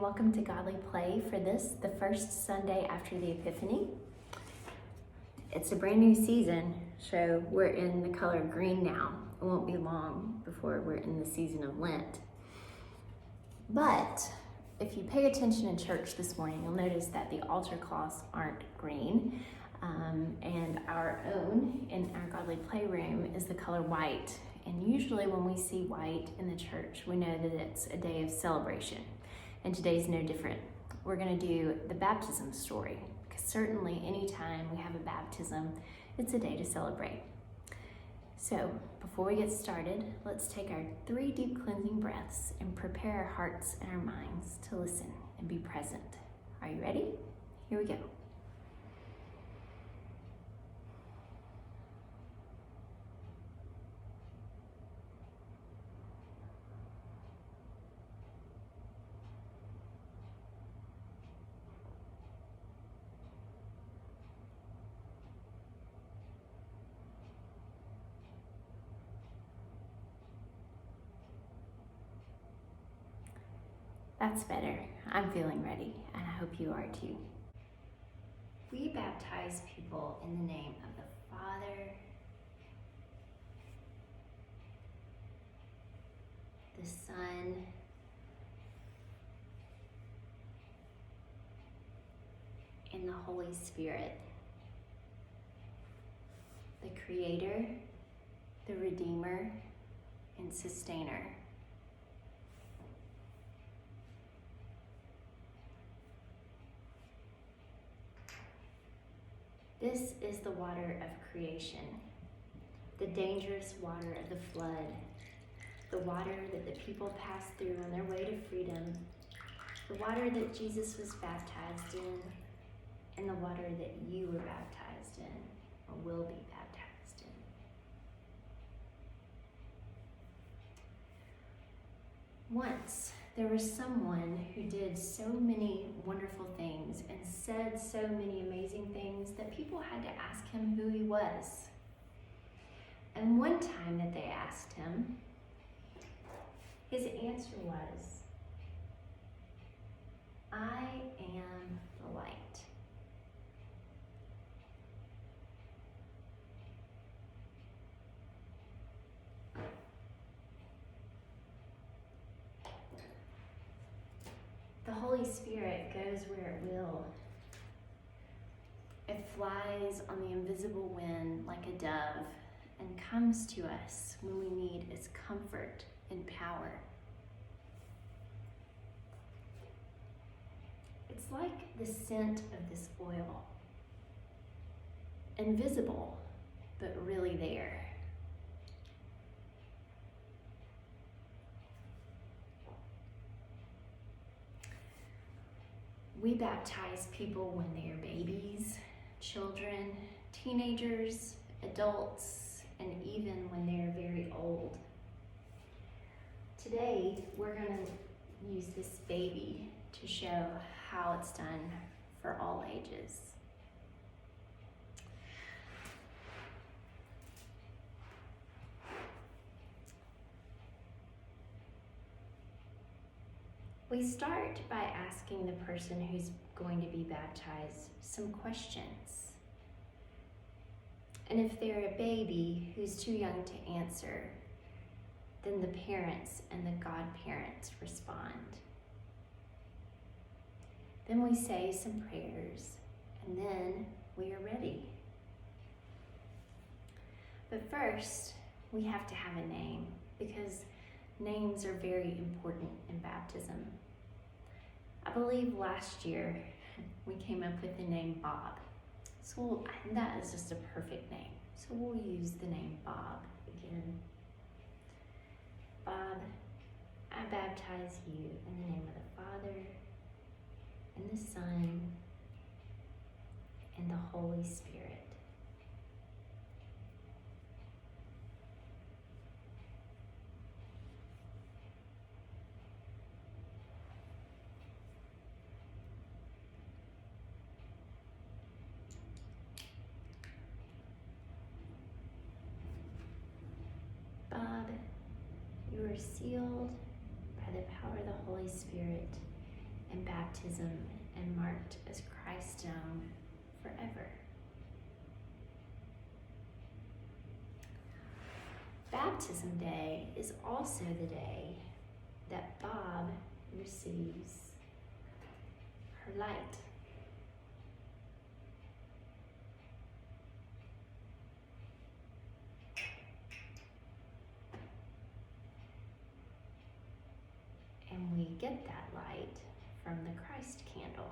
welcome to Godly Play for this, the first Sunday after the Epiphany. It's a brand new season, so we're in the color green now. It won't be long before we're in the season of Lent. But if you pay attention in church this morning, you'll notice that the altar cloths aren't green, and our own in our Godly Playroom is the color white. And usually when we see white in the church, we know that it's a day of celebration. And today's no different. We're going to do the baptism story, because certainly anytime we have a baptism, it's a day to celebrate. So before we get started, let's take our 3 deep cleansing breaths and prepare our hearts and our minds to listen and be present. Are you ready? Here we go. That's better. I'm feeling ready, and I hope you are too. We baptize people in the name of the Father, the Son, and the Holy Spirit, the Creator, the Redeemer, and Sustainer. This is the water of creation, the dangerous water of the flood, the water that the people passed through on their way to freedom, the water that Jesus was baptized in, and the water that you were baptized in or will be baptized in. Once, there was someone who did so many wonderful things and said so many amazing things that people had to ask him who he was. And one time that they asked him, his answer was, "I am the light." The Holy Spirit goes where it will. It flies on the invisible wind like a dove and comes to us when we need its comfort and power. It's like the scent of this oil. Invisible, but really there. We baptize people when they are babies, children, teenagers, adults, and even when they're very old. Today, we're going to use this baby to show how it's done for all ages. We start by asking the person who's going to be baptized some questions. And if they're a baby who's too young to answer, then the parents and the godparents respond. Then we say some prayers, and then we are ready. But first, we have to have a name, because names are very important in baptism. I believe last year we came up with the name Bob. So that is just a perfect name. So we'll use the name Bob again. Bob, I baptize you in the name of the Father, and the Son, and the Holy Spirit. Bob, you are sealed by the power of the Holy Spirit in baptism and marked as Christ's own forever. Baptism Day is also the day that Bob receives her light. And we get that light from the Christ candle.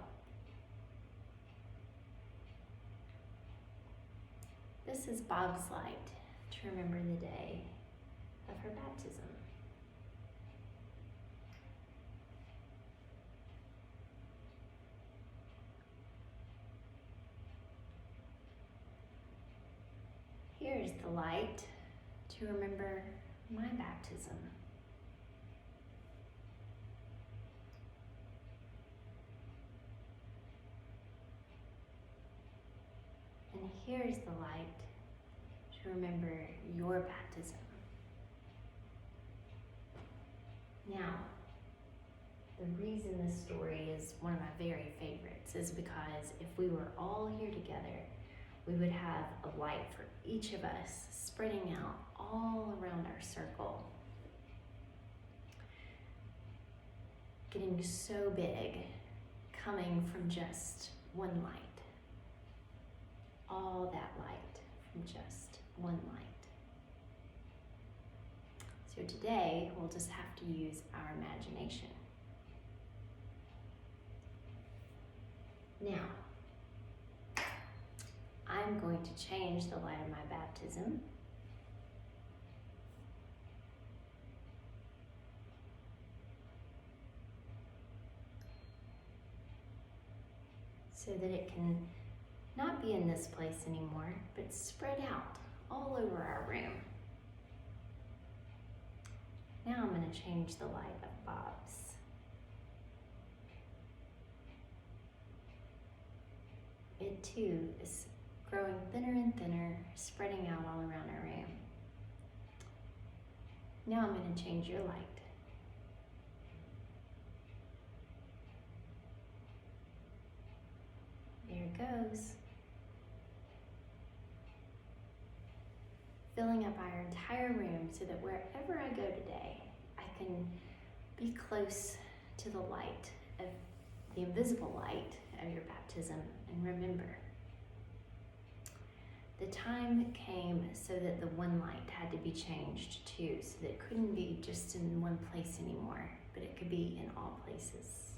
This is Bob's light to remember the day of her baptism. Here's the light to remember my baptism. And here's the light to remember your baptism. Now, the reason this story is one of my very favorites is because if we were all here together, we would have a light for each of us spreading out all around our circle, getting so big, coming from just one light. All that light from just one light. So today, we'll just have to use our imagination. Now, I'm going to change the light of my baptism. So that it can not be in this place anymore, but spread out all over our room. Now I'm going to change the light of Bob's. It too is growing thinner and thinner, spreading out all around our room. Now I'm going to change your light. There it goes. Filling up our entire room so that wherever I go today, I can be close to the light of the invisible light of your baptism and remember. The time came so that the one light had to be changed too, so that it couldn't be just in one place anymore, but it could be in all places.